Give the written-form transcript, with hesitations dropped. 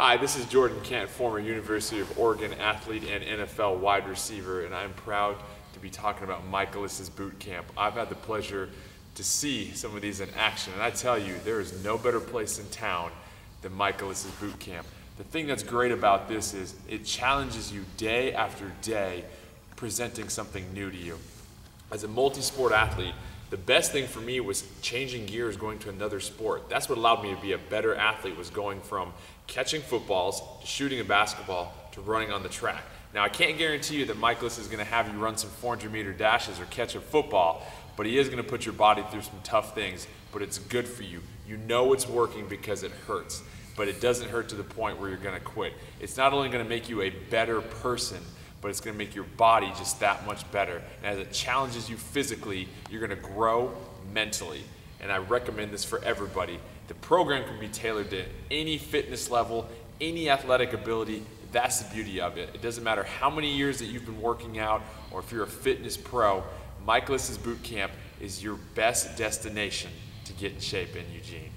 Hi, this is Jordan Kent, former University of Oregon athlete and NFL wide receiver, and I'm proud to be talking about Michaelis' boot camp. I've had the pleasure to see some of these in action, and I tell you, there is no better place in town than Michaelis' boot camp. The thing that's great about this is it challenges you day after day, presenting something new to you. As a multi-sport athlete, the best thing for me was changing gears, going to another sport. That's what allowed me to be a better athlete, was going from catching footballs to shooting a basketball to running on the track. Now, I can't guarantee you that Michaelis is going to have you run some 400-meter dashes or catch a football, but he is going to put your body through some tough things, but it's good for you. You know it's working because it hurts, but it doesn't hurt to the point where you're going to quit. It's not only going to make you a better person, but it's going to make your body just that much better. And as it challenges you physically, you're going to grow mentally. And I recommend this for everybody. The program can be tailored to any fitness level, any athletic ability. That's the beauty of it. It doesn't matter how many years that you've been working out or if you're a fitness pro, Michaelis' boot camp is your best destination to get in shape in Eugene.